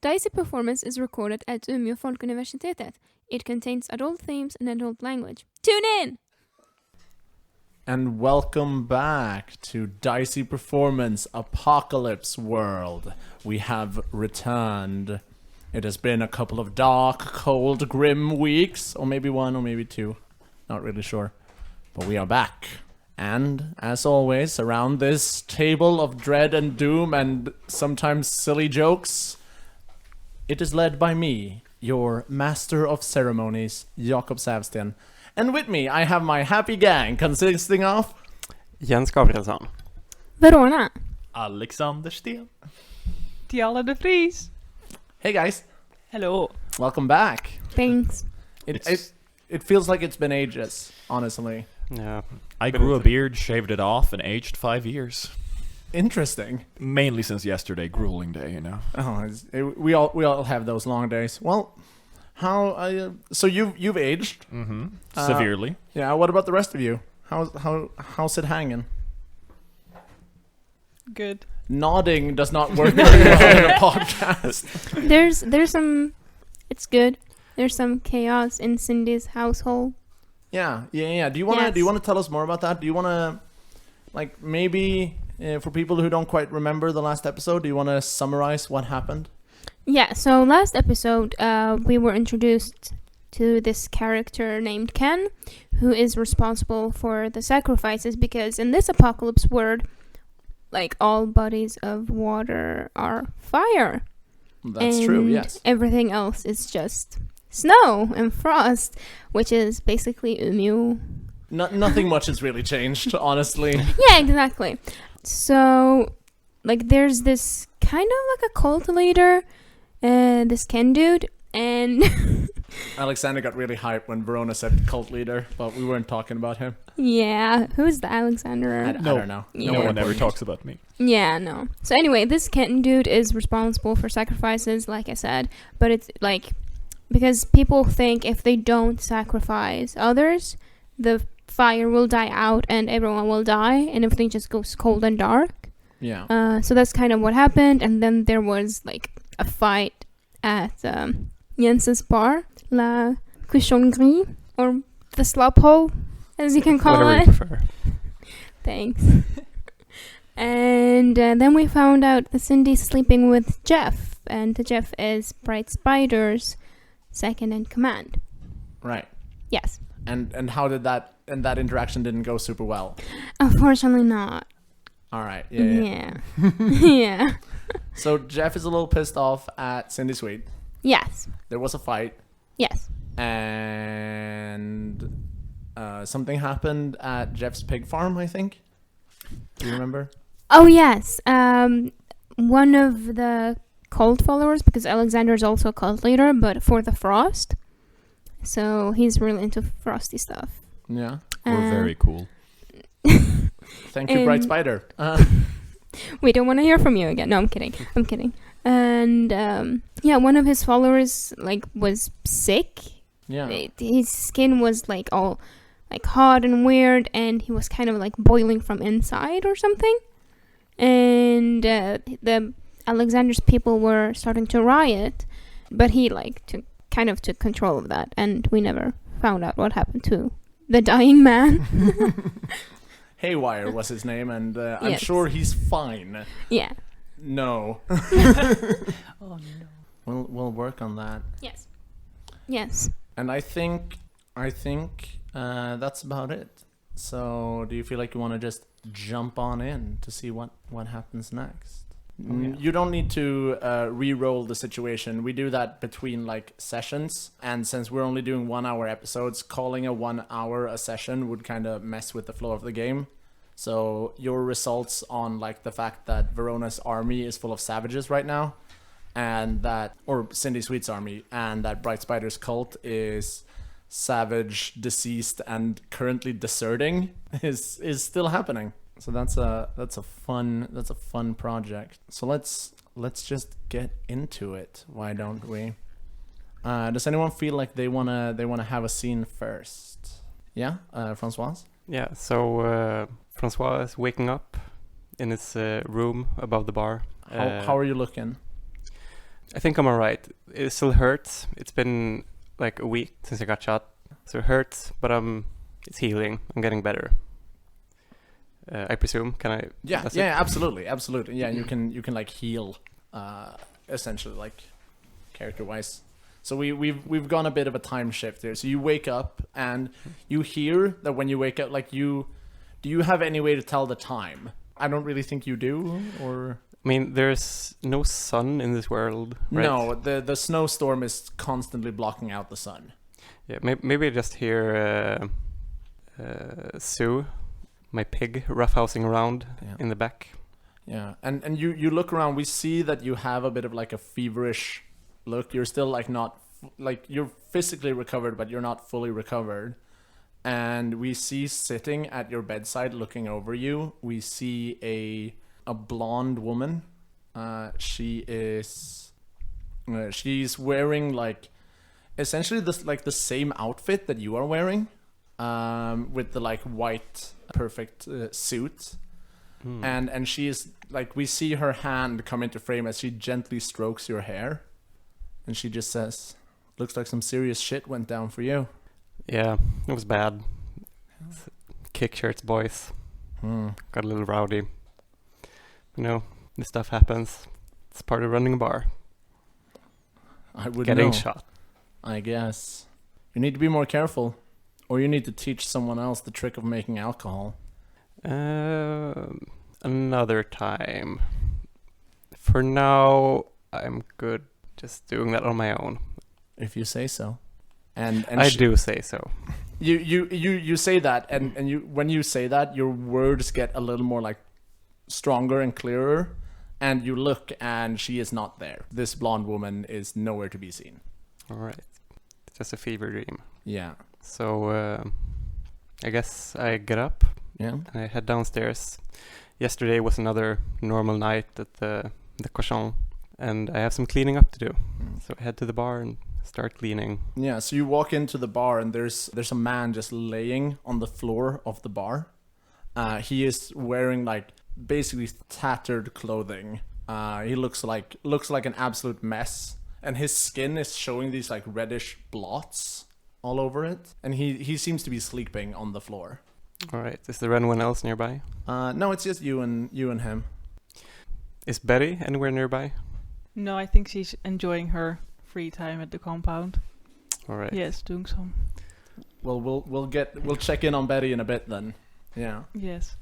Dicey performance is recorded at Umeå Folkuniversitet. It contains adult themes and adult language. Tune in! And welcome back to Dicey Performance Apocalypse World. We have returned. It has been a couple of dark, cold, grim weeks, or maybe one, or maybe two. Not really sure. But we are back. And, as always, around this table of dread and doom and sometimes silly jokes, it is led by me, your master of ceremonies, Jakob Säfsten. And with me, I have my happy gang consisting of Gabrielsson, Verona, Alexander Sten, Tialda Vries. Hey guys, Hello. welcome back. Thanks. It feels like it's been ages, honestly. Yeah. I grew a beard, shaved it off, and aged 5 years. Interesting. Mainly since yesterday, grueling day, you know. Oh, we all have those long days. Well, how? So you've aged. Mm-hmm. Severely. Yeah. What about the rest of you? How's it hanging? Good. Nodding does not work very well in a podcast. There's some... It's good. There's some chaos in Cindy's household. Yeah. Do you Yes. want to tell us more about that? Do you want to, like, maybe for people who don't quite remember the last episode, do you want to summarize what happened? Yeah, so last episode, we were introduced to this character named Ken, who is responsible for the sacrifices, because in this apocalypse world, like, all bodies of water are fire. That's and true, yes. Everything else is just snow and frost, which is basically Umeå. Nothing much has really changed, honestly. Yeah, exactly. So, like, there's this kind of like a cult leader, this Ken dude, and Alexander got really hyped when Verona said cult leader, but we weren't talking about him. yeah, who's the Alexander? I don't know. Yeah. No one ever talks about me. Yeah, no. So anyway, this Ken dude is responsible for sacrifices, like I said, but it's like, because people think if they don't sacrifice others, the fire will die out and everyone will die and everything just goes cold and dark. Yeah. So that's kind of what happened, and then there was like a fight at Jens's bar, La Cochonnerie, or the slop hole, as you can call Whatever it. you prefer. Thanks. And then we found out that Cindy's sleeping with Jeff, and Jeff is Bright Spider's second in command. Right. Yes. And how did that interaction didn't go super well? Unfortunately not. All right. Yeah. Yeah. So Jeff is a little pissed off at Cindy Sweet. Yes. There was a fight, Yes. and something happened at Jeff's pig farm, I think. Do you remember? Oh, yes. One of the cult followers, because Alexander is also a cult leader, but for the Frost. So he's really into frosty stuff. Yeah. We're very cool. Thank you, Bright Spider. We don't want to hear from you again. No, I'm kidding. And yeah, one of his followers was sick. Yeah. His skin was all hot and weird, and he was kind of boiling from inside or something. And the Alexander's people were starting to riot, but he took control of that, and we never found out what happened to the dying man. Haywire was his name, and I'm Yes. sure he's fine. Yeah. No. Oh no. We'll work on that. Yes. And I think that's about it. So, do you feel like you want to just jump on in to see what happens next? You don't need to re-roll the situation. We do that between sessions, and since we're only doing 1 hour episodes, calling a 1 hour a session would kind of mess with the flow of the game. So your results on the fact that Verona's army is full of savages right now, and or Cindy Sweet's army, and that Bright Spider's cult is savage, deceased, and currently deserting is still happening. So that's a fun project. So let's just get into it. Why don't we? Does anyone feel like they wanna have a scene first? Yeah, François. Yeah. So François is waking up in his room above the bar. How are you looking? I think I'm alright. It still hurts. It's been like a week since I got shot, so it hurts, but it's healing. I'm getting better. I presume. Can I? Yeah, that's yeah, it? absolutely, absolutely. Yeah, you can like heal, essentially, like character-wise. So we've gone a bit of a time shift here. So you wake up and you hear that when you wake up, like do you have any way to tell the time? I don't really think you do, or... I mean, there's no sun in this world, right? No, the snowstorm is constantly blocking out the sun. Yeah, maybe I just hear Sue, my pig, roughhousing around in the back. Yeah, and you look around, we see that you have a bit of like a feverish look. You're still like not, like you're physically recovered, but you're not fully recovered. And we see sitting at your bedside looking over you, we see a blonde woman. She's wearing like essentially this like the same outfit that you are wearing, with the like white perfect suit. And she is like, we see her hand come into frame as she gently strokes your hair, and she just says, "Looks like some serious shit went down for you." Yeah, it was bad. Kick shirts, boys. Got a little rowdy. You know, this stuff happens. It's part of running a bar. I would Getting know. shot. I guess you need to be more careful, or you need to teach someone else the trick of making alcohol. Another time. For now, I'm good just doing that on my own. If you say so. And I do say so. You say that, and you, when you say that, your words get a little more like stronger and clearer, and you look and she is not there. This blonde woman is nowhere to be seen. All right. It's just a fever dream. Yeah. So I guess I get up Yeah. and I head downstairs. Yesterday was another normal night at the cochon, and I have some cleaning up to do. So I head to the bar and start cleaning. Yeah, so you walk into the bar and there's a man just laying on the floor of the bar. He is wearing like basically tattered clothing. He looks like an absolute mess, and his skin is showing these like reddish blots all over it, and he seems to be sleeping on the floor. All right. Is there anyone else nearby? No, it's just you and him. Is Betty anywhere nearby? No, I think she's enjoying her free time at the compound. All right. Yes, doing some. Well, we'll check in on Betty in a bit then. Yeah. Yes.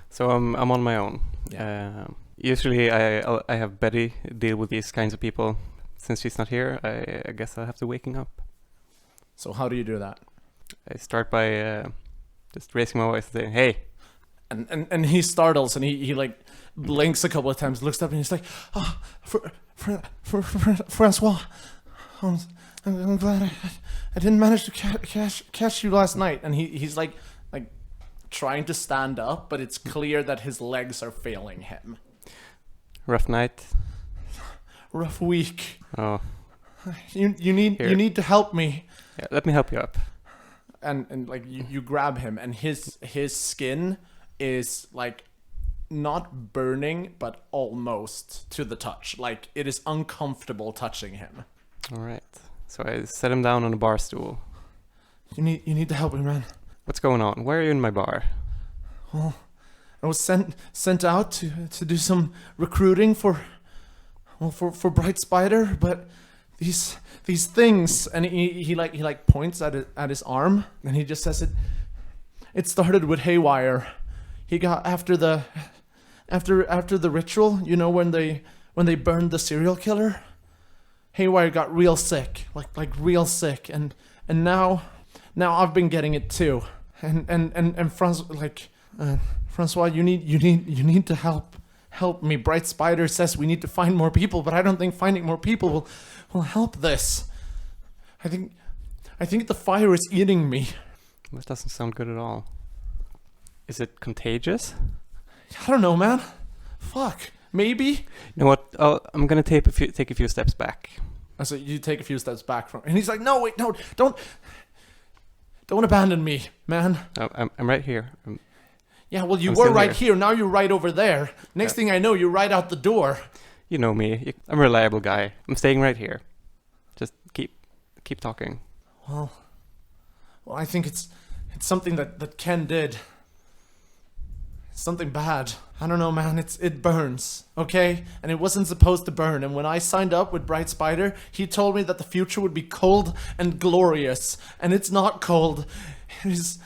So I'm on my own. Yeah. Usually I have Betty deal with these kinds of people. Since she's not here, I guess I'll have to waking up. So how do you do that? I start by just raising my voice and saying, "Hey." And he startles and he like blinks a couple of times, looks up and he's like, "Oh, François, I'm glad I didn't manage to catch you last night." And he's like trying to stand up, but it's clear that his legs are failing him. Rough night. Rough week. Oh. You need to help me. Yeah, let me help you up. And like you grab him, and his skin is like not burning but almost to the touch. Like it is uncomfortable touching him. All right. So I set him down on a bar stool. You need to help me, man. What's going on? Why are you in my bar? Well, I was sent out to do some recruiting for Bright Spider, but these things, and he points at his arm, and he just says it started with haywire. He got after the ritual, you know, when they burned the serial killer. Haywire got real sick, like real sick, and now I've been getting it too. And François, you need to help me. Bright Spider says we need to find more people, but I don't think finding more people will help this. I think the fire is eating me. That doesn't sound good at all. Is it contagious? I don't know, man. Fuck. Maybe. You know what? I'm gonna take a few steps back. So you take a few steps back from, and he's like, "No, wait, no, don't abandon me, man." I'm right here. Yeah, well, you I'm were still right here. Now you're right over there. Next thing I know, you're right out the door. You know me. I'm a reliable guy. I'm staying right here. Just keep talking. Well, I think it's something that Ken did. Something bad. I don't know, man. It burns, okay? And it wasn't supposed to burn. And when I signed up with Bright Spider, he told me that the future would be cold and glorious. And it's not cold. It is.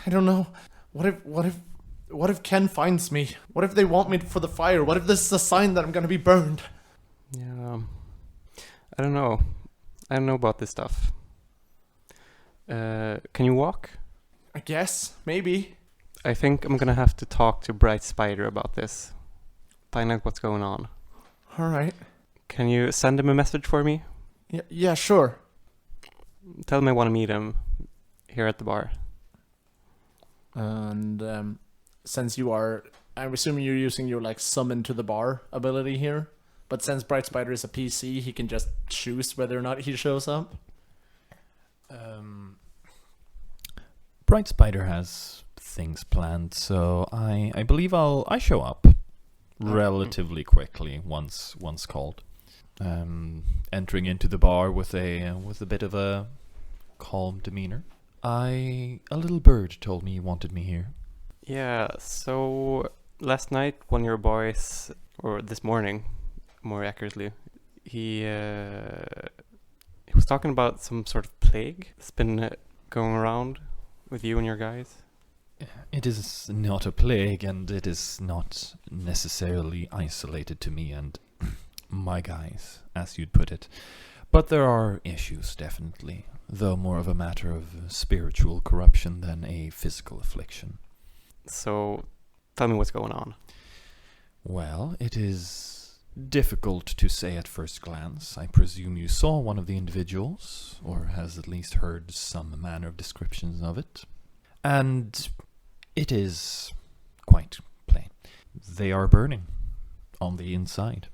I don't know. What if Ken finds me? What if they want me for the fire? What if this is a sign that I'm gonna be burned? Yeah. I don't know. I don't know about this stuff. Can you walk? I guess. Maybe. I think I'm gonna have to talk to Bright Spider about this. Find out what's going on. Alright. Can you send him a message for me? Yeah, sure. Tell him I want to meet him here at the bar. And since you are, I'm assuming you're using your like summon to the bar ability here. But since Bright Spider is a PC, he can just choose whether or not he shows up. Bright Spider has things planned, so I believe I show up relatively quickly once called. Entering into the bar with a bit of a calm demeanor. A little bird told me you wanted me here. Yeah, so last night one of your boys, or this morning, more accurately, he was talking about some sort of plague that's been going around with you and your guys. It is not a plague, and it is not necessarily isolated to me and my guys, as you'd put it. But there are issues, definitely, though more of a matter of spiritual corruption than a physical affliction. So, tell me what's going on. Well, it is difficult to say at first glance. I presume you saw one of the individuals, or has at least heard some manner of descriptions of it. And it is quite plain. They are burning on the inside.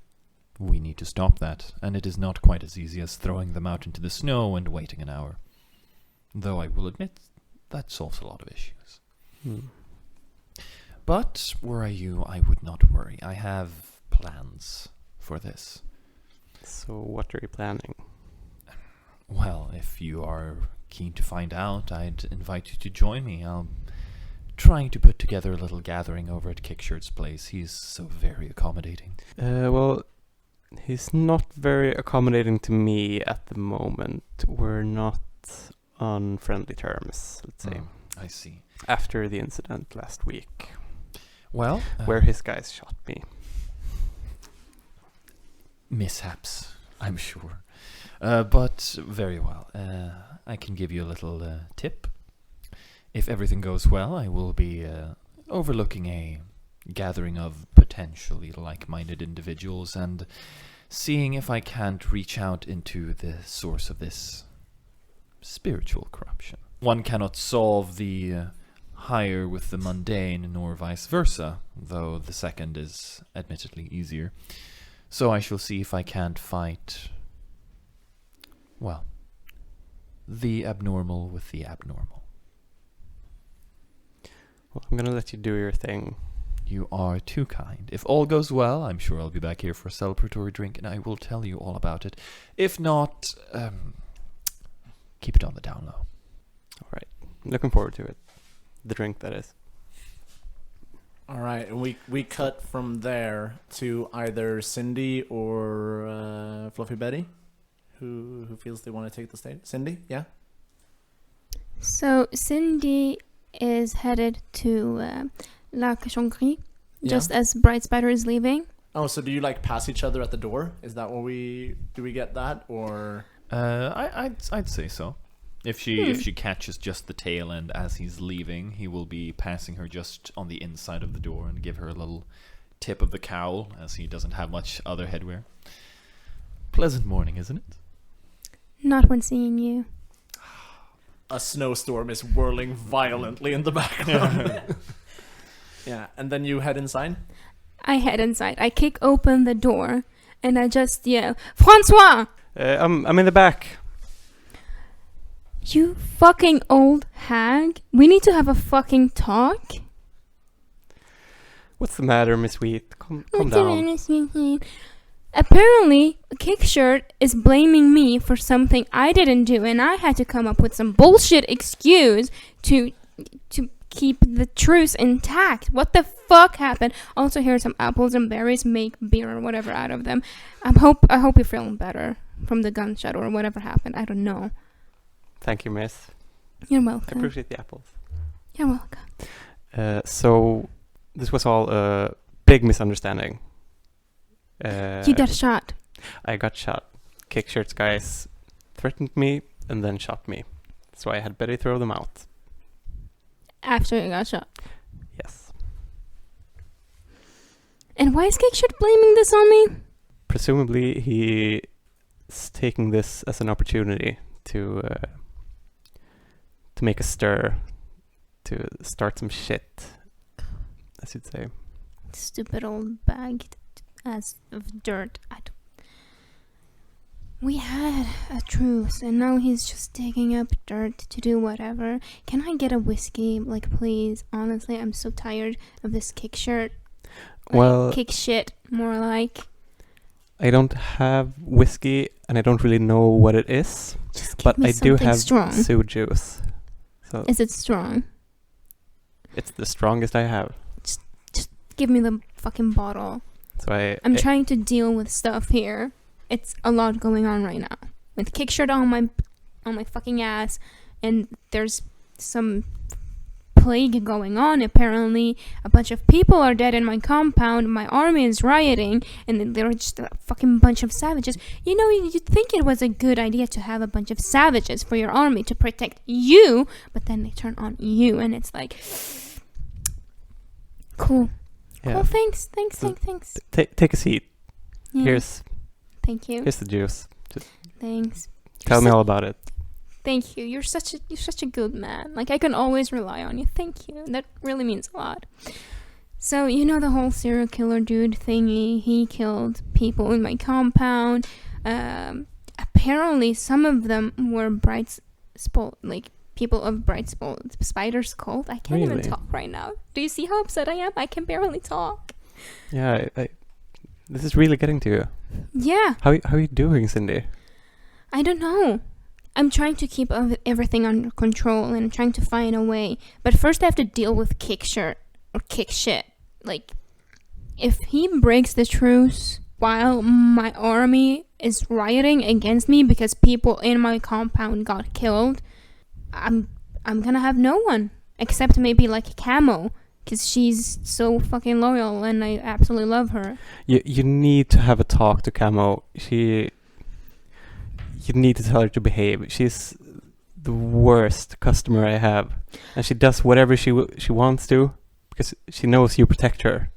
We need to stop that, and it is not quite as easy as throwing them out into the snow and waiting an hour. Though I will admit, that solves a lot of issues. But, were I you, I would not worry. I have plans for this. So, what are you planning? Well, if you are keen to find out, I'd invite you to join me. I'm trying to put together a little gathering over at Kickshirt's place. He's so very accommodating. Well, he's not very accommodating to me at the moment. We're not on friendly terms, let's say. I see. After the incident last week. Well, where his guys shot me. Mishaps, I'm sure. But very well. I can give you a little tip. If everything goes well, I will be overlooking a gathering of potentially like-minded individuals and seeing if I can't reach out into the source of this spiritual corruption. One cannot solve the higher with the mundane, nor vice versa, though the second is admittedly easier. So I shall see if I can't fight, well, the abnormal with the abnormal. Well, I'm gonna let you do your thing. You are too kind. If all goes well, I'm sure I'll be back here for a celebratory drink, and I will tell you all about it. If not, keep it on the down low. All right. Looking forward to it. The drink, that is. All right, and we cut from there to either Cindy or Fluffy Betty, who feels they want to take the stage. Cindy, yeah. So Cindy is headed to La Cochonnerie, just as Bright Spider is leaving. Oh, so do you like pass each other at the door? Is that what we get that, or? I'd say so. If she catches just the tail end as he's leaving, he will be passing her just on the inside of the door and give her a little tip of the cowl, as he doesn't have much other headwear. Pleasant morning, isn't it? Not when seeing you. A snowstorm is whirling violently in the background. Yeah, and then you head inside? I head inside. I kick open the door and I just yell, François! I'm in the back. You fucking old hag. We need to have a fucking talk. What's the matter, Miss Wheat? Calm down. Apparently, Kickshirt is blaming me for something I didn't do, and I had to come up with some bullshit excuse to keep the truce intact. What the fuck happened? Also, here's some apples and berries. Make beer or whatever out of them. I hope you're feeling better from the gunshot or whatever happened. I don't know. Thank you, Miss. You're I welcome. appreciate the apples. You're welcome. So, this was all a big misunderstanding. You got shot. I got shot. Kickshirts guys threatened me and then shot me. So I had better throw them out. After you got shot. Yes. And why is Kickshirt blaming this on me? Presumably he's taking this as an opportunity to make a stir, to start some shit, as you'd say. Stupid old bag as of dirt. We had a truce, and now he's just digging up dirt to do whatever. Can I get a whiskey, like, please? Honestly, I'm so tired of this Kickshirt. Well, kick shit, more like. I don't have whiskey, and I don't really know what it is, Just give but me I do something have strong. Sue juice. So Is it strong? it's the strongest I have. Give me the fucking bottle. So I'm trying to deal with stuff here. It's a lot going on right now. With Kickshirt on my fucking ass, and there's some plague going on. Apparently, a bunch of people are dead in my compound. My army is rioting, and then there are just a fucking bunch of savages. You know, you'd think it was a good idea to have a bunch of savages for your army to protect you, but then they turn on you, and it's like, cool. Yeah. Cool, thanks. Take a seat. Yeah, thank you. Here's the juice. Just Thanks. tell me all about it. Thank you. You're such a good man. Like, I can always rely on you. Thank you. That really means a lot. So, you know the whole serial killer dude thingy? He killed people in my compound. Apparently, some of them were people of Bright Spider's cult. I can't even Really? talk right now. Do you see how upset I am? I can barely talk. Yeah, this is really getting to you. Yeah. How are you doing, Cindy? I don't know. I'm trying to keep everything under control, and I'm trying to find a way. But first I have to deal with Kickshirt or kick shit. Like, if he breaks the truce while my army is rioting against me because people in my compound got killed, I'm gonna have no one except maybe like Camo, because she's so fucking loyal and I absolutely love her. You need to have a talk to Camo. You need to tell her to behave. She's the worst customer I have, and she does whatever she wants to because she knows you protect her.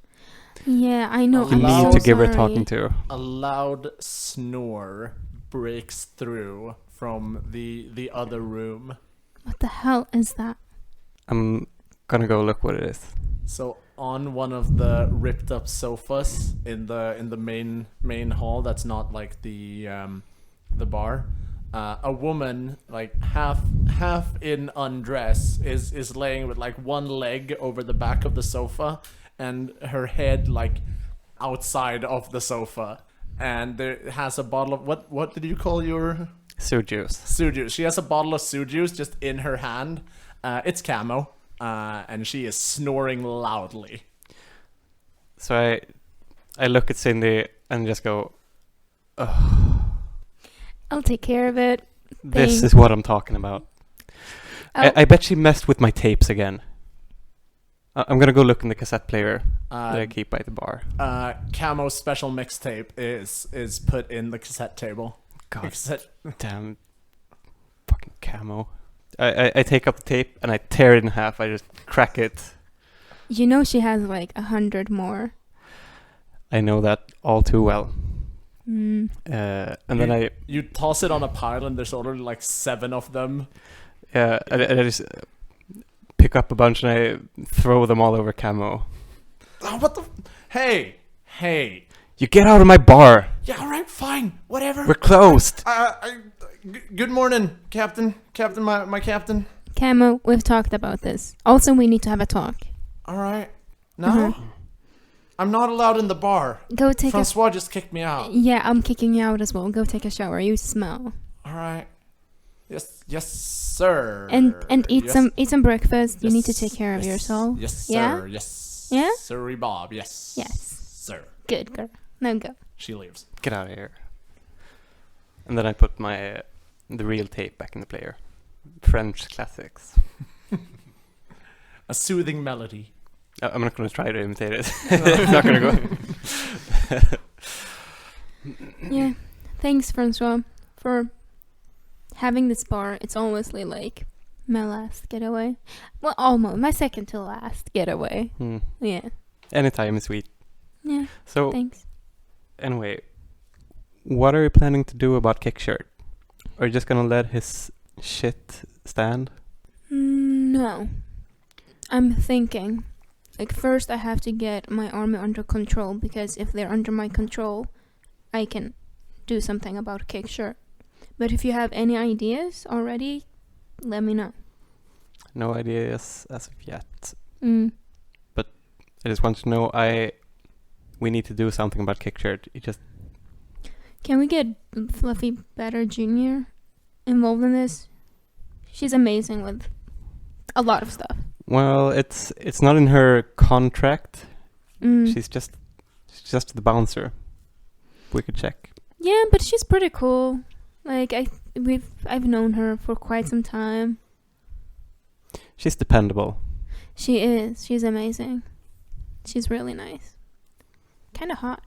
Yeah, I know. You I'm need so to give her sorry. talking to. A loud snore breaks through from the other room. What the hell is that? I'm gonna go look what it is. So on one of the ripped up sofas in the main hall, that's not like the bar, a woman like half in undress is laying with like one leg over the back of the sofa and her head like outside of the sofa, and there has a bottle of what did you call your Sue juice. Sue juice? She has a bottle of Sue juice just in her hand. It's Camo, and she is snoring loudly. So I look at Cindy and just go, ugh. I'll take care of it. This Thanks. is what I'm talking about. Oh. I bet she messed with my tapes again. I'm gonna go look in the cassette player that I keep by the bar. Camo's special mixtape is put in the cassette table. God damn, fucking Camo. I take up the tape and I tear it in half. I just crack it. You know she has like 100 more. I know that all too well. Mm. And then you toss it on a pile and there's already like 7 of them. I just pick up a bunch and I throw them all over Camo. Oh, what the? Hey. You get out of my bar. Yeah, all right, fine, whatever. We're closed. Good morning, Captain. My captain. Camo, we've talked about this. Also, we need to have a talk. All right. No. I'm not allowed in the bar. Go take François just kicked me out. Yeah, I'm kicking you out as well. Go take a shower. You smell. All right. Yes, sir. And eat Yes. some breakfast. You need to Yes, take care of yes, yourself. Yes, sir. Yeah? Yes. Yeah? Sorry, Bob. Yes. Yes. Sir. Good girl. Now go. She leaves. Get out of here. And then I put my the real tape back in the player. French classics. A soothing melody. I'm not going to try to imitate it. It's not going to go. Yeah. Thanks, François, for having this bar. It's honestly like my last getaway. Well, almost my second to last getaway. Yeah. Anytime is sweet. Yeah. So Thanks. anyway, what are you planning to do about Kickshirt? Are you just gonna let his shit stand? No. I'm thinking. Like, first I have to get my army under control, because if they're under my control, I can do something about Kickshirt. But if you have any ideas already, let me know. No ideas as of yet. Mm. I just want to know we need to do something about Kickshirt. You just Can we get Fluffy Better Jr. involved in this? She's amazing with a lot of stuff. well, it's not in her contract. Mm. She's just the bouncer. We could check. Yeah, but she's pretty cool. Like, I've known her for quite some time. She's dependable. She is. She's amazing. She's really nice. Kind of hot.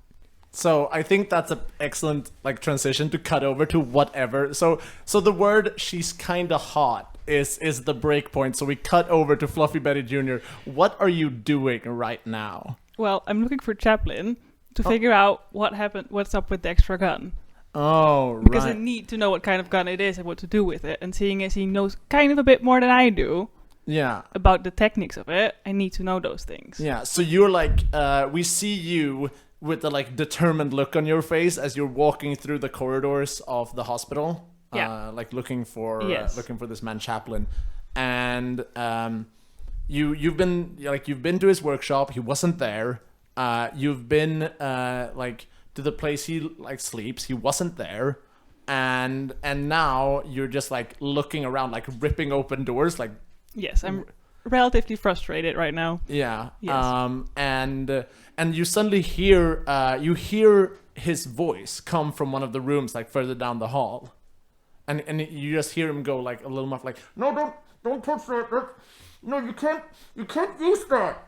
So I think that's an excellent like transition to cut over to whatever. So the word "she's kinda hot" is the break point. So we cut over to Fluffy Betty Jr. What are you doing right now? Well, I'm looking for Chaplin to figure out what happened, what's up with the extra gun. Oh, right. Because I need to know what kind of gun it is and what to do with it. And seeing as he knows kind of a bit more than I do Yeah. about the techniques of it, I need to know those things. Yeah. So you're like, we see you with the like determined look on your face as you're walking through the corridors of the hospital. Yeah. Like looking for Yes. this man Chaplin, and you've been to his workshop. He wasn't there. You've been like to the place he like sleeps. He wasn't there, and now you're just like looking around, like ripping open doors, like. Yes, I'm relatively frustrated right now. Yeah. Yes. And you suddenly hear his voice come from one of the rooms like further down the hall, and you just hear him go like a little muff, like, "No, don't touch that. No, you can't use that.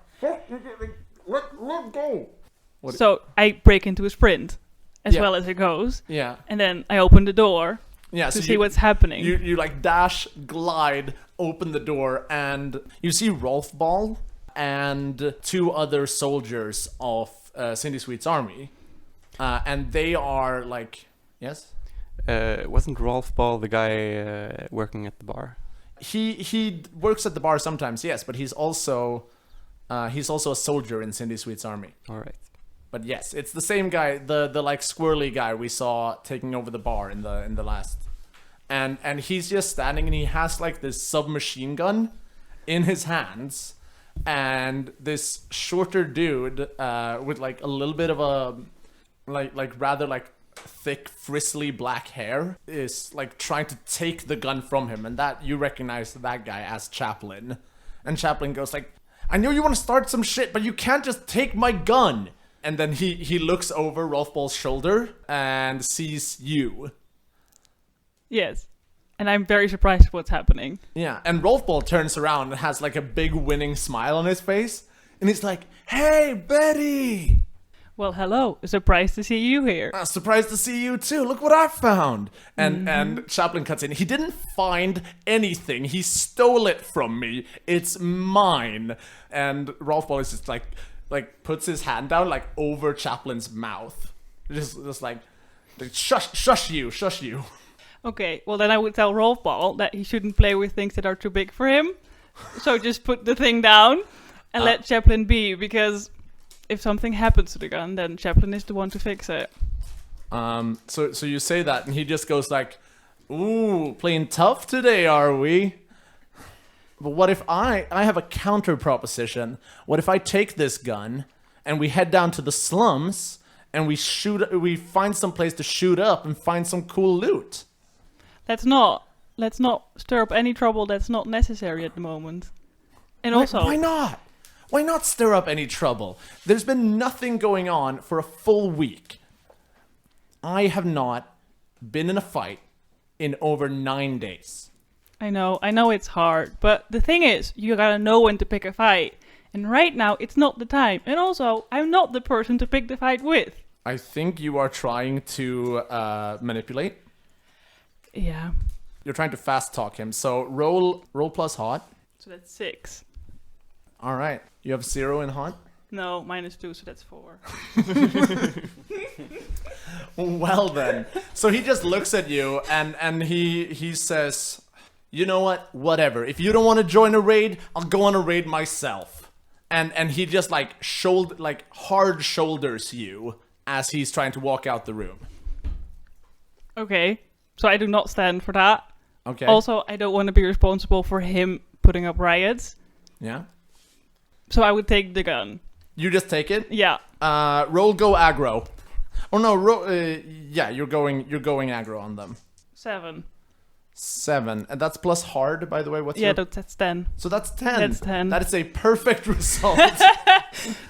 Let go." What- So I break into a sprint as Yeah. well as it goes, Yeah. and then I open the door Yeah. to So see what's happening. You like dash, glide, open the door, and you see Rolf Ball and two other soldiers of Cindy Sweet's army, and they are like, yes, Wasn't Rolf Ball the guy working at the bar? he works at the bar sometimes, yes, but he's also a soldier in Cindy Sweet's army. All right. But yes, it's the same guy, the like squirrely guy we saw taking over the bar in the last. And he's just standing, and he has like this submachine gun in his hands, and this shorter dude with like a little bit of a like rather like thick frizzly black hair is like trying to take the gun from him, and that you recognize that guy as Chaplin. And Chaplin goes like, "I know you want to start some shit, but you can't just take my gun." And then he looks over Rolf Ball's shoulder and sees you. Yes. And I'm very surprised at what's happening. Yeah, and Rolf Ball turns around and has like a big winning smile on his face, and he's like, "Hey, Betty! Well, hello. Surprised to see you here. Surprised to see you too. Look what I found." And Chaplin cuts in. He didn't find anything. He stole it from me. It's mine. And Rolf Ball is just like puts his hand down like over Chaplin's mouth, just like shush you. Okay, well then I would tell Rolf Ball that he shouldn't play with things that are too big for him. So just put the thing down and let Chaplin be, because if something happens to the gun, then Chaplin is the one to fix it. So you say that, and he just goes like, "Ooh, playing tough today, are we? But what if I have a counter proposition? What if I take this gun and we head down to the slums and we find some place to shoot up and find some cool loot. Let's not stir up any trouble that's not necessary at the moment. And also, why not? Why not stir up any trouble? There's been nothing going on for a full week. I have not been in a fight in over 9 days. I know it's hard, but the thing is, you gotta know when to pick a fight. And right now, it's not the time. And also, I'm not the person to pick the fight with. I think you are trying to manipulate. Yeah. You're trying to fast talk him. So roll plus hot. So that's 6. All right. You have 0 in hot? No, -2, so that's 4. Well then. So he just looks at you and he says, you know what? Whatever. If you don't want to join a raid, I'll go on a raid myself. And he just hard shoulders you as he's trying to walk out the room. Okay. So I do not stand for that. Okay. Also, I don't want to be responsible for him putting up riots. Yeah. So I would take the gun. You just take it? Yeah. Roll go aggro. Oh no, yeah, you're going aggro on them. 7. 7. And that's plus hard, by the way. What's Yeah, your... that's 10. So that's 10. That's 10. That is a perfect result.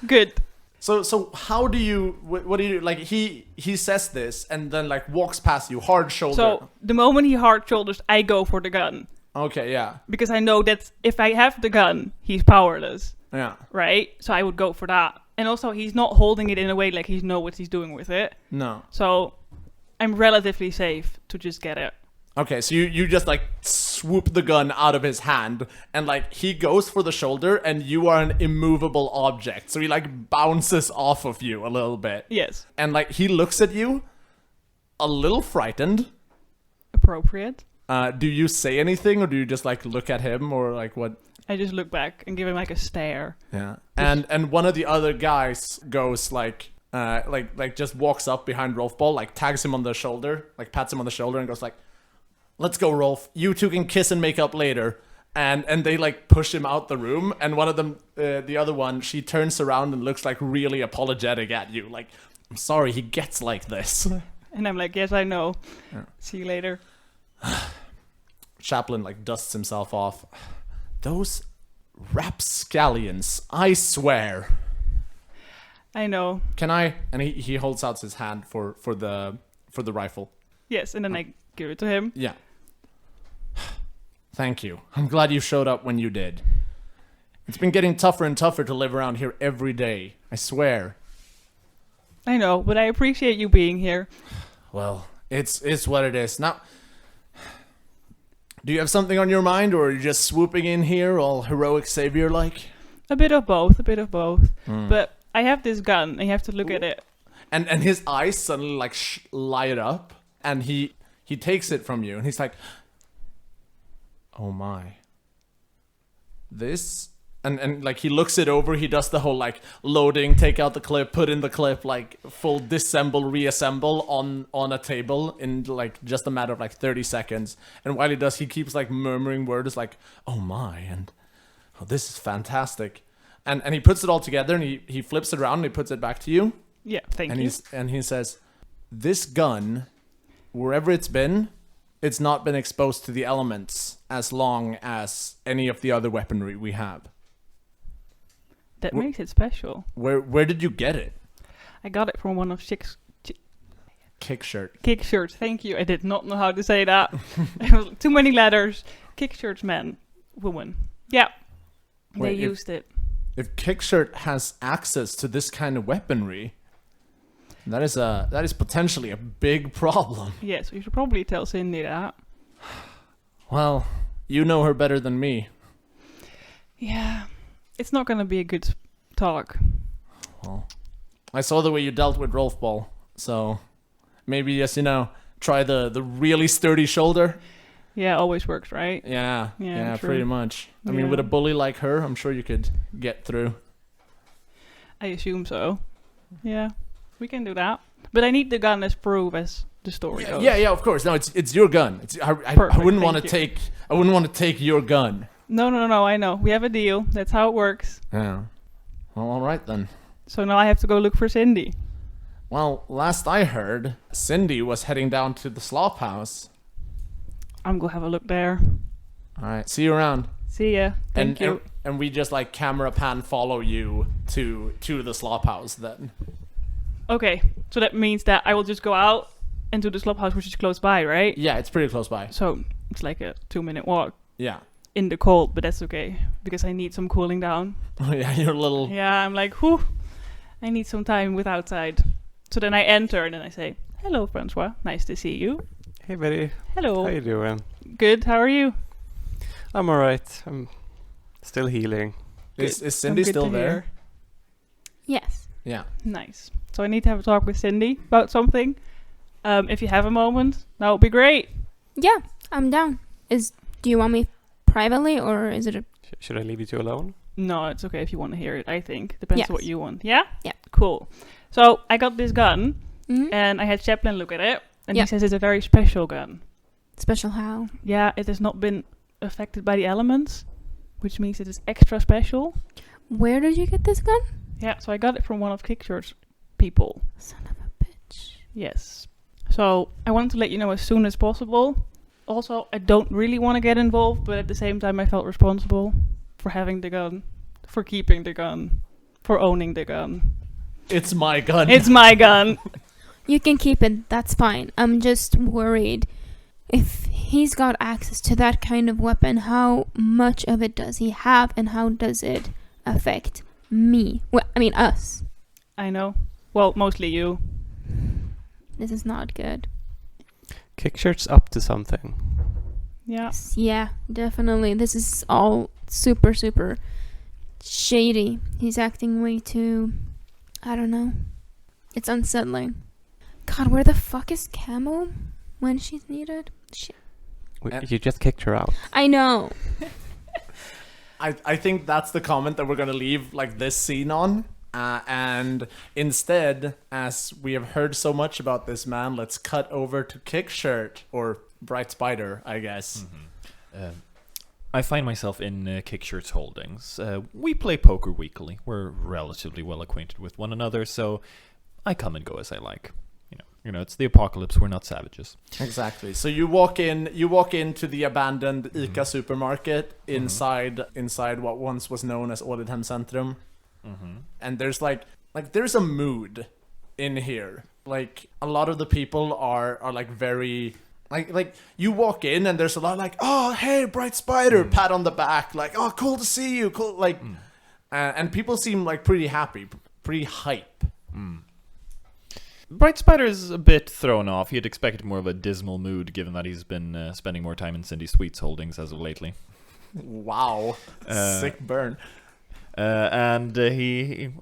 Good. So how do you, what do you, like, he says this and then, like, walks past you, hard shoulder. So the moment he hard shoulders, I go for the gun. Okay, yeah. Because I know that if I have the gun, he's powerless. Yeah. Right? So I would go for that. And also, he's not holding it in a way like he knows what he's doing with it. No. So I'm relatively safe to just get it. Okay, so you just, like, swoop the gun out of his hand, and, like, he goes for the shoulder, and you are an immovable object. So he, like, bounces off of you a little bit. Yes. And, like, he looks at you, a little frightened. Appropriate. Do you say anything, or do you just, like, look at him, or, like, what? I just look back and give him, like, a stare. Yeah. And one of the other guys goes, like, just walks up behind Rolfball, like, tags him on the shoulder, like, pats him on the shoulder, and goes, like, let's go, Rolf. You two can kiss and make up later. And they, like, push him out the room. And one of them, the other one, she turns around and looks, like, really apologetic at you. Like, I'm sorry he gets like this. And I'm like, yes, I know. Yeah. See you later. Chaplin, like, dusts himself off. Those rapscallions, I swear. I know. Can I? And he holds out his hand for the rifle. Yes, and then I give it to him. Yeah. Thank you. I'm glad you showed up when you did. It's been getting tougher and tougher to live around here every day. I swear. I know, but I appreciate you being here. Well, it's what it is. Now, do you have something on your mind, or are you just swooping in here all heroic savior-like? A bit of both. But I have this gun, and you have to look at it. And his eyes suddenly, like, light up, and he takes it from you, and he's like, oh my. This... And like, he looks it over, he does the whole, like, loading, take out the clip, put in the clip, like, full disassemble, reassemble on a table in, like, just a matter of, like, 30 seconds. And while he does, he keeps, like, murmuring words like, oh my, and oh, this is fantastic. And he puts it all together, and he flips it around, and he puts it back to you. Yeah, thank you. And he says, this gun, wherever it's been, it's not been exposed to the elements as long as any of the other weaponry we have. That makes it special. Where did you get it? I got it from one of Chick's... Kick shirt. Kick shirts, thank you. I did not know how to say that. It was too many letters. Kick shirts, man. Woman. Yeah. They used it. If Kick shirt has access to this kind of weaponry, that is potentially a big problem. Yes, you should probably tell Cindy that. Well, you know her better than me. Yeah. It's not going to be a good talk. Well, I saw the way you dealt with Rolfball, so maybe just, try the really sturdy shoulder. Yeah, always works, right? Yeah, true. pretty much. I mean, with a bully like her, I'm sure you could get through. I assume so. Yeah, we can do that. But I need the gun as proof as the story goes. Yeah, of course. No, it's your gun. I wouldn't want to take. I wouldn't want to take your gun. No, I know. We have a deal. That's how it works. Yeah. Well, all right then. So now I have to go look for Cindy. Well, last I heard, Cindy was heading down to the slop house. I'm gonna have a look there. All right, see you around. See ya. Thank you. And we just like camera pan follow you to the slop house then. Okay, so that means that I will just go out and do the slop house, which is close by, right? Yeah, it's pretty close by. So it's like a 2-minute walk Yeah. in the cold, but that's okay because I need some cooling down. Oh yeah, you're a little. Yeah, I'm like, whew, I need some time with outside. So then I enter and then I say, hello, François. Nice to see you. Hey, buddy. Hello. How you doing? Good. How are you? I'm alright. I'm still healing. Is I'm Cindy good still to there? hear. Yes. Yeah. Nice. So I need to have a talk with Cindy about something. If you have a moment, that would be great. Yeah, I'm down. Do you want me privately or is it a... Should I leave you two alone? No, it's okay if you want to hear it, I think. Depends Yes. on what you want. Yeah? Yeah. Cool. So I got this gun Mhm. and I had Chaplin look at it and Yeah. he says it's a very special gun. Special how? Yeah, it has not been affected by the elements, which means it is extra special. Where did you get this gun? Yeah, so I got it from one of Kickshirt's people. Son of a bitch. Yes. So I wanted to let you know as soon as possible. Also, I don't really want to get involved, but at the same time I felt responsible for having the gun, for keeping the gun, for owning the gun. It's my gun. It's my gun. You can keep it, that's fine. I'm just worried. If he's got access to that kind of weapon, how much of it does he have and how does it affect me? Well, I mean us. I know. Well, mostly you. This is not good. Kickshirt's up to something. Yeah. Yeah, definitely. This is all super, super shady. He's acting way too... I don't know. It's unsettling. God, where the fuck is Camo when she's needed? Shit. You just kicked her out. I know. I think that's the comment that we're gonna leave like this scene on. And instead, as we have heard so much about this man, let's cut over to Kickshirt or Bright Spider, I guess. I find myself in Kickshirt's holdings. We play poker weekly. We're relatively well acquainted with one another, so I come and go as I like. You know, it's the apocalypse. We're not savages. Exactly. So you walk into the abandoned ICA supermarket inside what once was known as Ålidhem Centrum. And there's like there's a mood in here. Like a lot of the people are like very like you walk in and there's a lot like, oh hey Bright Spider, pat on the back, like oh cool to see you, cool like and people seem like pretty happy, pretty hype. Bright Spider is a bit thrown off. He had expected more of a dismal mood, given that he's been spending more time in Cindy Sweet's holdings as of lately. Wow. Sick burn.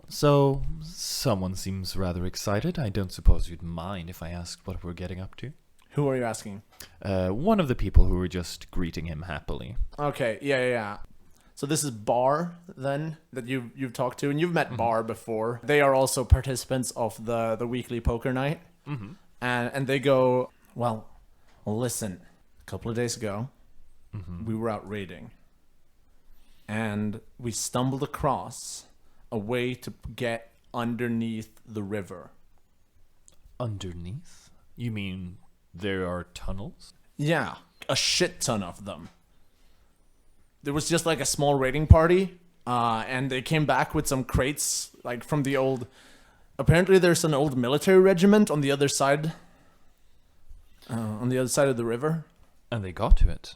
So someone seems rather excited. I don't suppose you'd mind if I asked what we're getting up to? Who are you asking? One of the people who were just greeting him happily. Okay, yeah. So this is Bar, then, that you've talked to, and you've met Bar before. They are also participants of the weekly poker night. And they go, well, listen, a couple of days ago, we were out raiding. And we stumbled across a way to get underneath the river. Underneath? You mean there are tunnels? Yeah, a shit ton of them. There was just like a small raiding party, and they came back with some crates, like from the old... Apparently there's an old military regiment on the other side. On the other side of the river. And they got to it.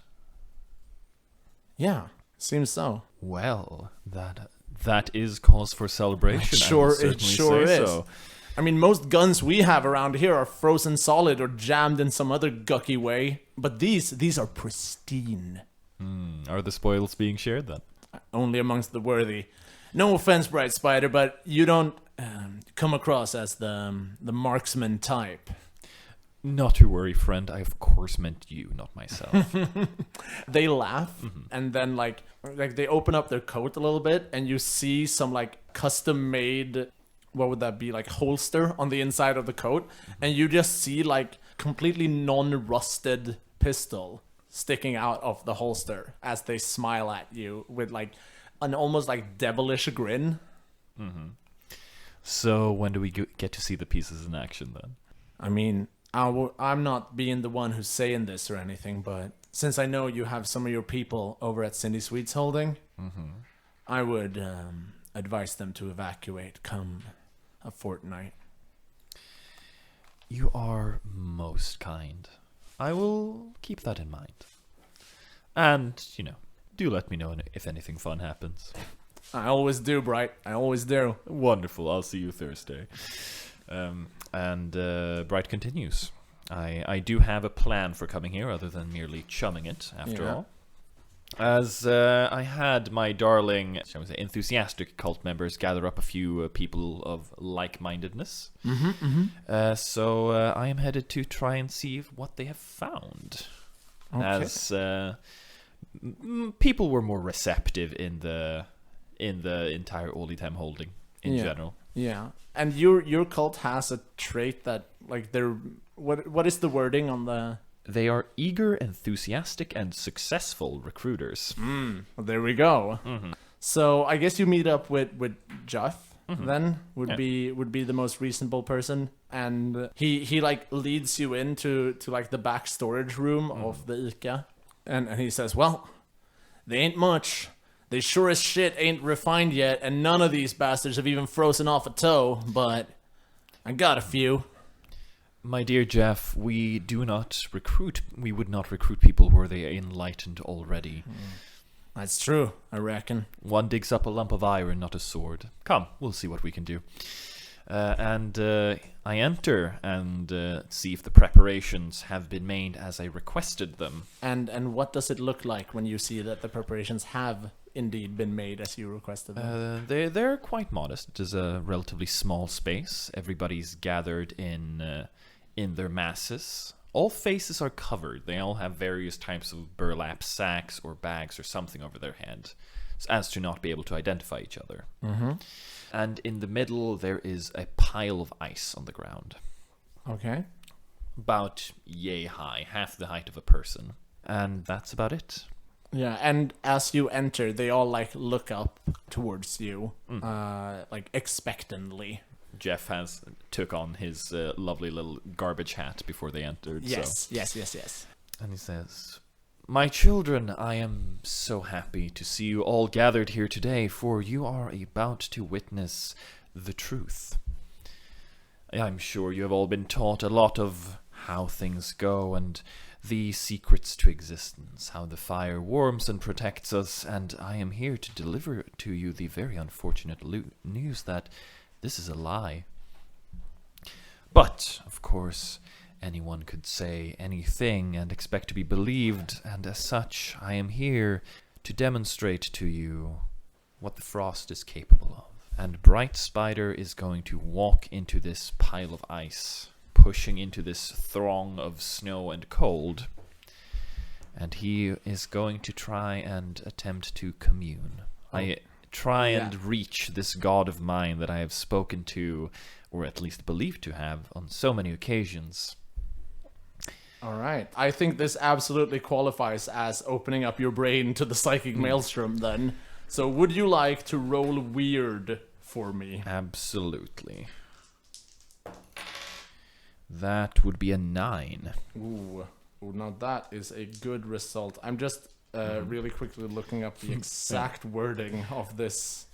Yeah, seems so. Well, that is cause for celebration. It sure is. So. I mean, most guns we have around here are frozen solid or jammed in some other gucky way. But these are pristine. Are the spoils being shared then? Only amongst the worthy. No offense, Bright Spider, but you don't come across as the marksman type. Not to worry, friend. I of course meant you, not myself. They laugh, and then like they open up their coat a little bit, and you see some like custom-made, what would that be, like holster on the inside of the coat, and you just see like completely non-rusted pistol sticking out of the holster as they smile at you with like an almost like devilish grin. So when do we get to see the pieces in action then? I mean, I'm not being the one who's saying this or anything, but since I know you have some of your people over at Cindy Sweet's holding, I would advise them to evacuate come a fortnight. You are most kind. I will keep that in mind. And, do let me know if anything fun happens. I always do, Bright. I always do. Wonderful. I'll see you Thursday. And Bright continues. I do have a plan for coming here other than merely chumming it, after all. As I had my darling, shall we say, enthusiastic cult members gather up a few people of like-mindedness. So I am headed to try and see what they have found. Okay. As people were more receptive in the entire Oldham holding in general. Yeah. And your cult has a trait that, like, they're... What is the wording on the... They are eager, enthusiastic, and successful recruiters. Well, there we go. So I guess you meet up with Jeff. Then would be the most reasonable person, and he like leads you into like the back storage room of the ICA, and he says, "Well, they ain't much. They sure as shit ain't refined yet, and none of these bastards have even frozen off a toe. But I got a few." My dear Jeff, we would not recruit people were they enlightened already. That's true, I reckon. One digs up a lump of iron, not a sword. Come, we'll see what we can do. And I enter and see if the preparations have been made as I requested them. And what does it look like when you see that the preparations have indeed been made as you requested them? They're quite modest. It is a relatively small space. Everybody's gathered in their masses. All faces are covered. They all have various types of burlap sacks or bags or something over their head, as to not be able to identify each other. And in the middle, there is a pile of ice on the ground. Okay. About yay high, half the height of a person. And that's about it. Yeah, and as you enter, they all like look up towards you, like expectantly. Jeff took on his lovely little garbage hat before they entered. Yes. And he says, "My children, I am so happy to see you all gathered here today, for you are about to witness the truth. I'm sure you have all been taught a lot of how things go and the secrets to existence, how the fire warms and protects us, and I am here to deliver to you the very unfortunate news that this is a lie. But, of course, anyone could say anything and expect to be believed, and as such, I am here to demonstrate to you what the frost is capable of. And Bright Spider is going to walk into this pile of ice, pushing into this throng of snow and cold, and he is going to try and attempt to commune. And reach this god of mine that I have spoken to, or at least believed to have, on so many occasions. All right. I think this absolutely qualifies as opening up your brain to the psychic maelstrom then. So would you like to roll weird for me? Absolutely. That would be a 9. Ooh, now that is a good result. I'm just really quickly looking up the exact wording of this.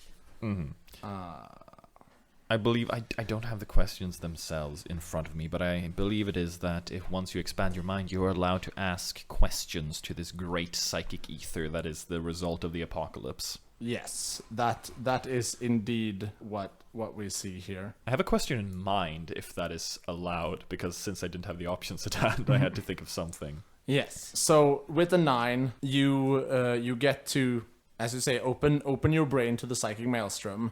I believe, I don't have the questions themselves in front of me, but I believe it is that if once you expand your mind, you are allowed to ask questions to this great psychic ether that is the result of the apocalypse. Yes, that is indeed what we see here. I have a question in mind, if that is allowed, because since I didn't have the options at hand, I had to think of something. Yes. So with the 9, you get to, as you say, open your brain to the psychic maelstrom,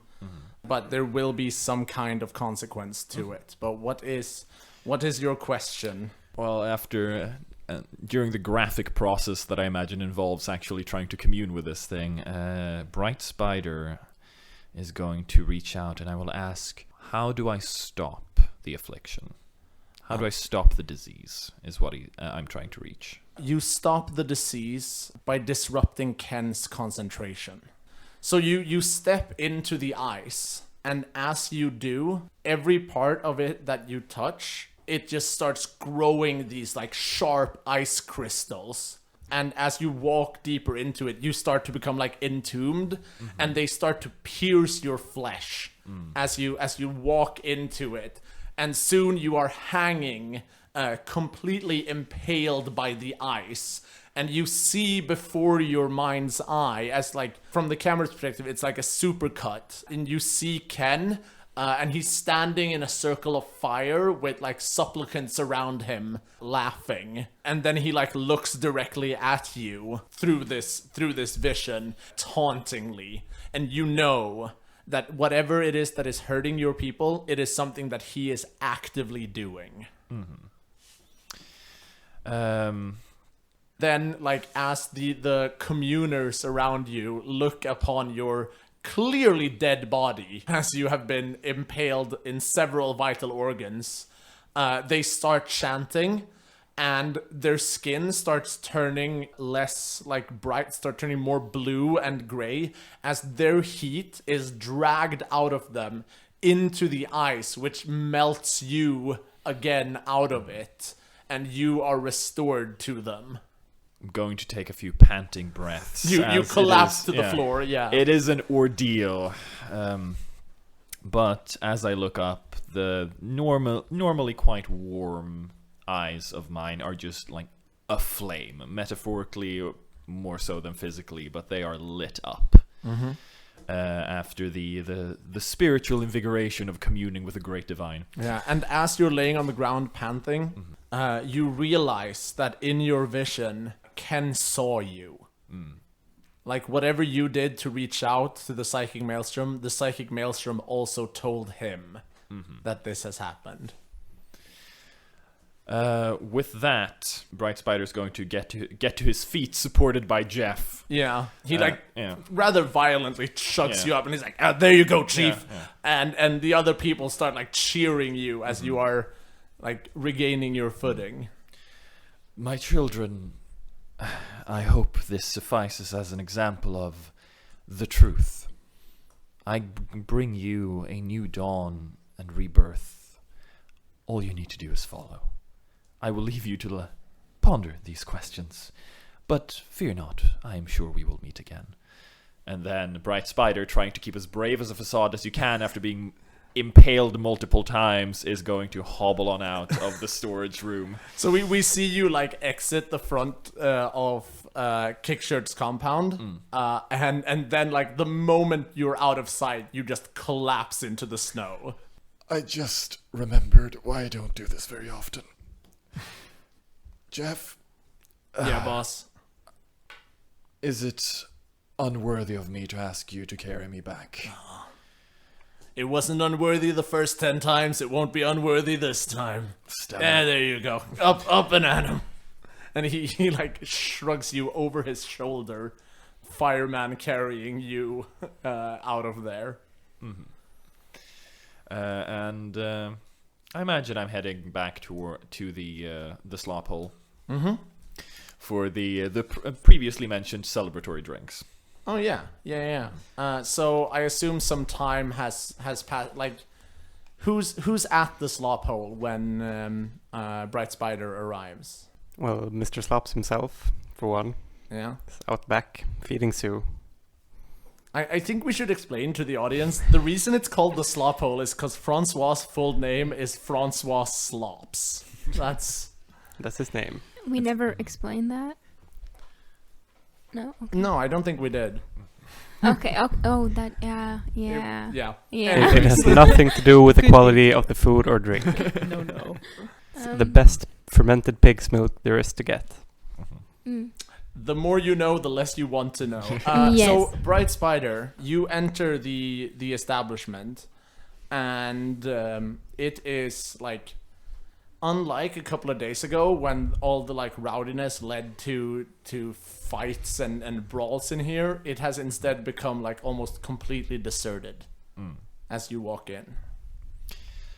but there will be some kind of consequence to it. But what is your question? Well, after during the graphic process that I imagine involves actually trying to commune with this thing, Bright Spider is going to reach out, and I will ask, how do I stop the affliction? How do I stop the disease, is what I'm trying to reach. You stop the disease by disrupting Ken's concentration. So you step into the ice, And as you do, every part of it that you touch, it just starts growing these like sharp ice crystals. And as you walk deeper into it, you start to become like entombed, and they start to pierce your flesh as you walk into it. And soon you are hanging, completely impaled by the ice. And you see before your mind's eye, as like from the camera's perspective, it's like a supercut. And you see Ken, and he's standing in a circle of fire with like supplicants around him laughing. And then he like looks directly at you through this vision, tauntingly. And you know that whatever it is that is hurting your people, it is something that he is actively doing. Then, like, as the communers around you look upon your clearly dead body, as you have been impaled in several vital organs, they start chanting, and their skin starts turning less, like, bright, start turning more blue and gray, as their heat is dragged out of them into the ice, which melts you again out of it, and you are restored to them. I'm going to take a few panting breaths. You collapse to the floor, yeah. It is an ordeal. But as I look up, the normally quite warm eyes of mine are just like aflame, metaphorically more so than physically, but they are lit up. After the spiritual invigoration of communing with the great divine. Yeah, and as you're laying on the ground panting, you realize that in your vision, Ken saw you. Like, whatever you did to reach out to the Psychic Maelstrom also told him that this has happened. With that, Bright Spider's going to get to his feet, supported by Jeff. Yeah, he rather violently chucks you up, and he's like, "There you go, Chief." And the other people start like cheering you as you are like regaining your footing. My children, I hope this suffices as an example of the truth. I bring you a new dawn and rebirth. All you need to do is follow. I will leave you to ponder these questions. But fear not, I am sure we will meet again. And then Bright Spider, trying to keep as brave as a facade as you can after being impaled multiple times, is going to hobble on out of the storage room. So we see you like exit the front of Kickshirt's compound, and then like the moment you're out of sight, you just collapse into the snow. I just remembered why I don't do this very often. Jeff? Yeah, boss? Is it unworthy of me to ask you to carry me back? It wasn't unworthy the first 10 times, it won't be unworthy this time. Yeah, there you go. Up and at him. And he like shrugs you over his shoulder, fireman carrying you out of there. I imagine I'm heading back to the slop hole for the previously mentioned celebratory drinks. Oh yeah. So I assume some time has passed. Like, who's at the slop hole when Bright Spider arrives? Well, Mr. Slops himself, for one. Yeah. Is out back feeding Sue. I think we should explain to the audience, the reason it's called the slop hole is because François' full name is François Slops. That's his name. We never explained that. No. Okay. No, I don't think we did. Okay. Oh, that. Yeah. Yeah. It has nothing to do with the quality of the food or drink. No. It's the best fermented pig's milk there is to get. The more you know, the less you want to know. Yes. So, Bright Spider, you enter the establishment, and it is like, unlike a couple of days ago when all the like rowdiness led to fights and brawls in here, it has instead become like almost completely deserted as you walk in.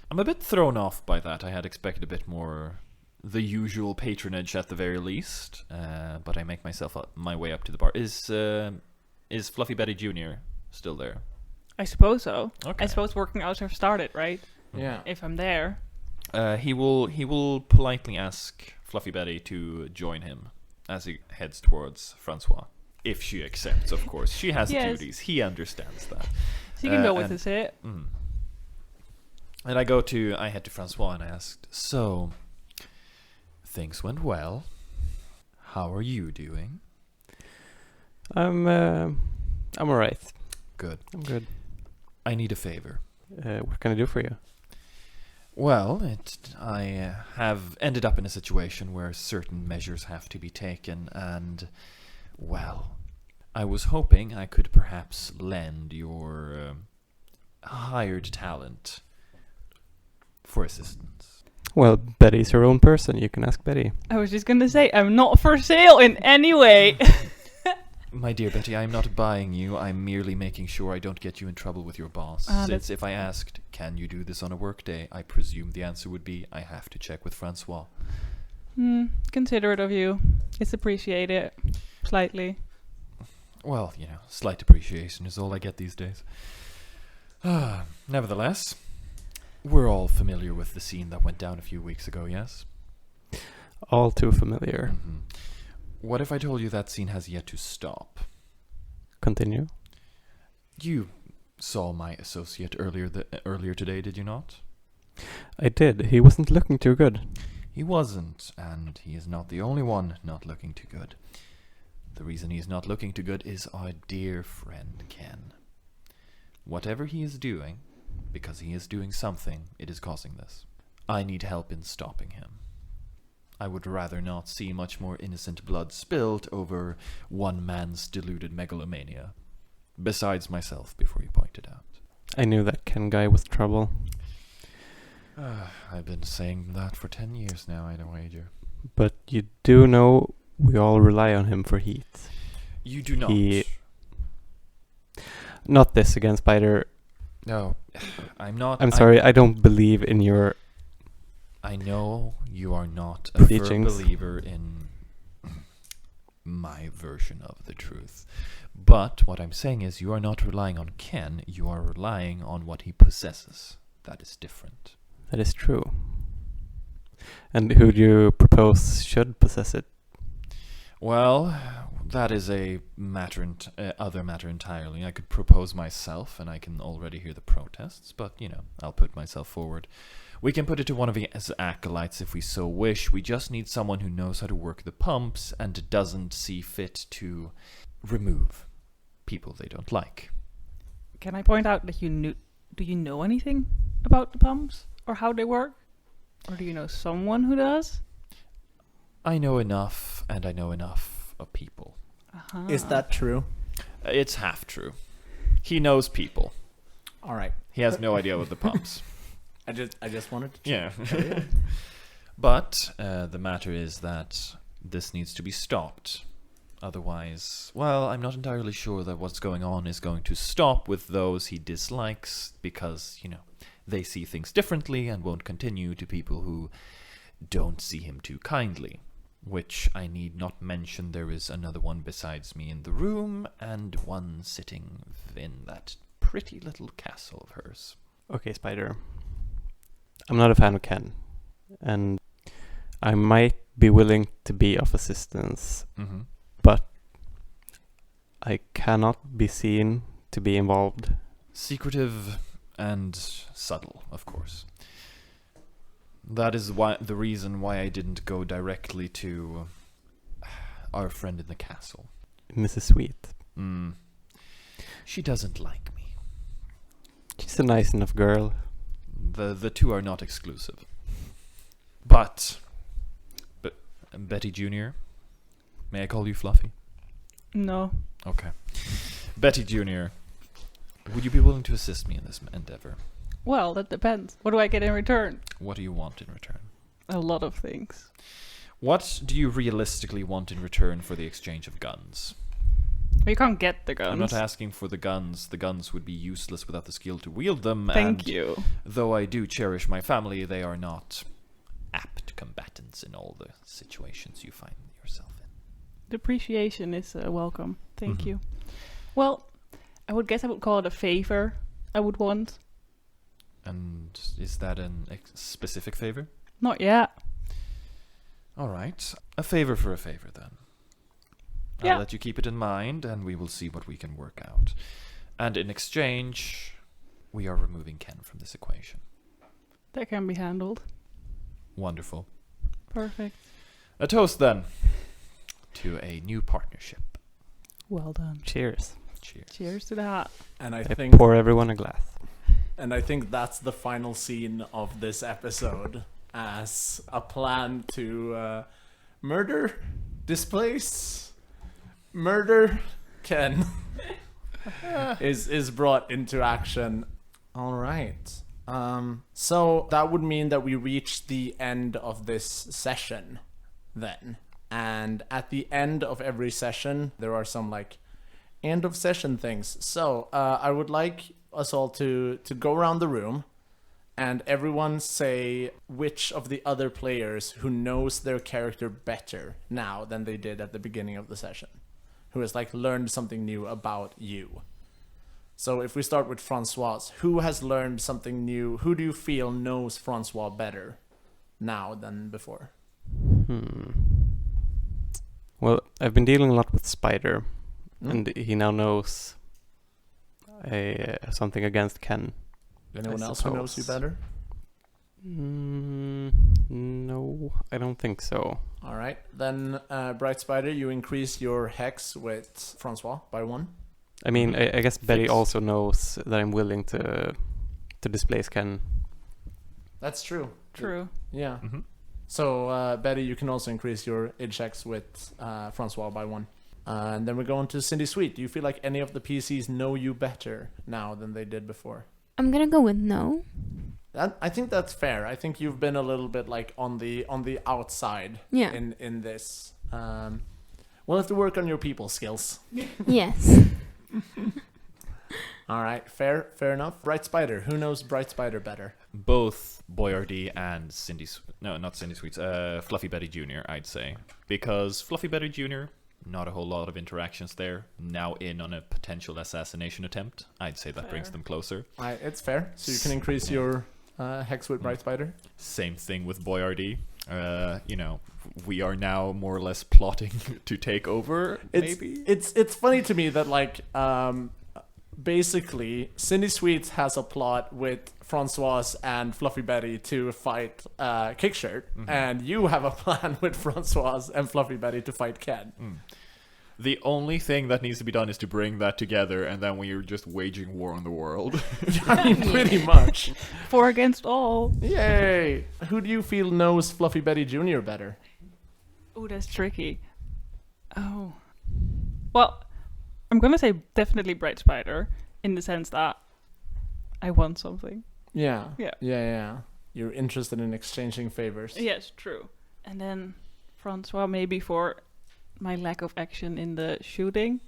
I'm a bit thrown off by that. I had expected a bit more the usual patronage at the very least, but I make my way up to the bar. Is Fluffy Betty Jr. still there? I suppose so. Okay. I suppose working hours have started, right? Yeah. If I'm there. He will politely ask Fluffy Betty to join him as he heads towards François. If she accepts, of course. She has Yes. duties. He understands that. So you can go with and- his it. Mm. And I head to François and I asked, so, things went well. How are you doing? I'm alright. Good. I'm good. I need a favor. What can I do for you? Well, I have ended up in a situation where certain measures have to be taken, and, well, I was hoping I could perhaps lend your hired talent for assistance. Well, Betty's her own person. You can ask Betty. I was just gonna say, I'm not for sale in any way. My dear Betty, I'm not buying you. I'm merely making sure I don't get you in trouble with your boss. Since if I asked, can you do this on a work day, I presume the answer would be, I have to check with François. Considerate of you. It's appreciated. Slightly. Well, slight appreciation is all I get these days. Nevertheless, we're all familiar with the scene that went down a few weeks ago, yes? All too familiar. Mm-hmm. What if I told you that scene has yet to stop? Continue. You saw my associate earlier today, did you not? I did. He wasn't looking too good. He wasn't, and he is not the only one not looking too good. The reason he is not looking too good is our dear friend Ken. Whatever he is doing, because he is doing something, it is causing this. I need help in stopping him. I would rather not see much more innocent blood spilled over one man's deluded megalomania. Besides myself, before you pointed out. I knew that Ken guy was trouble. I've been saying that for 10 years now, I'd wager. But you do know we all rely on him for heat. You do not. Not this again, Spider. No, I'm not. I'm sorry, I don't believe in your... I know you are not a firm teachings. believer in my version of the truth. But what I'm saying is you are not relying on Ken, you are relying on what he possesses. That is different. That is true. And who do you propose should possess it? Well, that is a other matter entirely. I could propose myself, and I can already hear the protests, but, I'll put myself forward. We can put it to one of his acolytes if we so wish. We just need someone who knows how to work the pumps and doesn't see fit to remove people they don't like. Can I point out that do you know anything about the pumps? Or how they work? Or do you know someone who does? I know enough, and I know enough of people. Uh-huh. Is that true? It's half true. He knows people. All right. He has no idea about the pumps. I just wanted to Yeah. But the matter is that this needs to be stopped. Otherwise, well, I'm not entirely sure that what's going on is going to stop with those he dislikes because, they see things differently and won't continue to people who don't see him too kindly. Which I need not mention there is another one besides me in the room and one sitting in that pretty little castle of hers. Okay, Spider. I'm not a fan of Ken. And I might be willing to be of assistance, Mm-hmm. but I cannot be seen to be involved. Secretive and subtle, of course. That is the reason why I didn't go directly to our friend in the castle. Mrs. Sweet. She doesn't like me. She's a nice enough girl. The two are not exclusive. But Betty Jr., may I call you Fluffy? No. Okay. Betty Jr., would you be willing to assist me in this endeavor? Well, that depends. What do I get in return? What do you want in return? A lot of things. What do you realistically want in return for the exchange of guns? We can't get the guns. I'm not asking for the guns. The guns would be useless without the skill to wield them. Thank you. Though I do cherish my family, they are not apt combatants in all the situations you find yourself in. The appreciation is welcome. Thank Mhm. you. Well, I would guess I would call it a favor I would want. And is that an specific favor? Not yet. All right. A favor for a favor, then. Yeah. I'll let you keep it in mind, and we will see what we can work out. And in exchange, we are removing Ken from this equation. That can be handled. Wonderful. Perfect. A toast, then, to a new partnership. Well done. Cheers. Cheers. Cheers to that. And I I think pour everyone a glass. And I think that's the final scene of this episode, as a plan to murder, displace, murder Ken is brought into action. All right. So that would mean that we reach the end of this session then. And at the end of every session, there are some like end of session things. So I would like us all to go around the room and everyone say which of the other players who knows their character better now than they did at the beginning of the session, who has like learned something new about you. So if we start with François, who has learned something new? Who do you feel knows François better now than before? Well, I've been dealing a lot with Spider, and he now knows something against Ken. Anyone I else who knows you suppose. better? No, I don't think so. All right, then Bright Spider, you increase your hex with François by 1. I mean, I guess Betty Fix. also knows that I'm willing to displace Ken. That's true. True. Yeah. Mm-hmm. So Betty, you can also increase your edge checks with François by 1. And then we're going to Cindy Sweet. Do you feel like any of the PCs know you better now than they did before? I'm gonna go with no. I think that's fair. I think you've been a little bit like on the outside Yeah. in this. We'll have to work on your people skills. Yes. All right, fair enough. Bright Spider, who knows Bright Spider better? Both Boyardee and not Cindy Sweets, Fluffy Betty Jr., I'd say. Because Fluffy Betty Jr., not a whole lot of interactions there. Now in on a potential assassination attempt. I'd say that brings Fair. them closer. It's fair. So you can increase your hex with Bright Spider. Same thing with Boyardee. We are now more or less plotting to take over, maybe? It's funny to me that like basically Cindy Sweets has a plot with François and Fluffy Betty to fight Kickshirt, and you have a plan with François and Fluffy Betty to fight Ken. The only thing that needs to be done is to bring that together, and then we're just waging war on the world. I mean, pretty much. 4 against all. Yay! Who do you feel knows Fluffy Betty Jr. better? Oh, that's tricky. Oh. Well, I'm gonna say definitely Bright Spider, in the sense that I want something. Yeah. Yeah. You're interested in exchanging favors. Yes, true. And then François maybe for my lack of action in the shooting.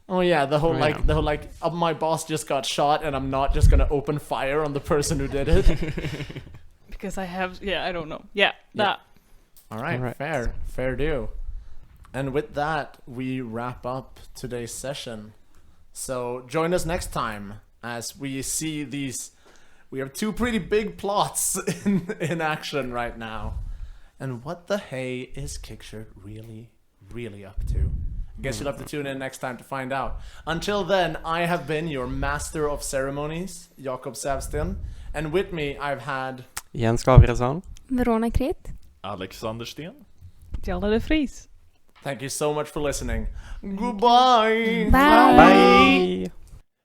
Oh yeah, the whole Yeah. my boss just got shot and I'm not just gonna open fire on the person who did it. Because I have, I don't know. Yeah, that. All right, fair do. And with that, we wrap up today's session. So join us next time as we see these. We have 2 pretty big plots in action right now. And what the hey is Kickshirt really up to? I guess you'll have to tune in next time to find out. Until then, I have been your master of ceremonies, Jakob Säfsten. And with me, I've had Jens Gabrielsson. Verona, Krit. Alexander Sten? Tialda Vries. Thank you so much for listening. Goodbye. Bye. Bye.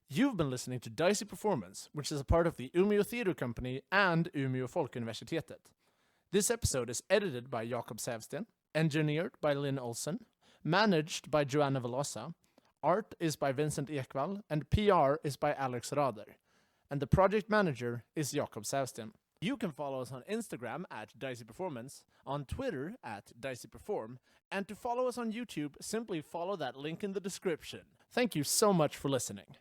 You've been listening to Dicey Performance, which is a part of the Umeå Theatre Company and Umeå Folkuniversitet. This episode is edited by Jakob Säfsten, engineered by Linn Olsson, managed by Joana Velosa, art is by Vincent Ekwall, and PR is by Alex Rader. And the project manager is Jakob Säfsten. You can follow us on Instagram at Dicey Performance, on Twitter at Dicey Perform, and to follow us on YouTube, simply follow that link in the description. Thank you so much for listening.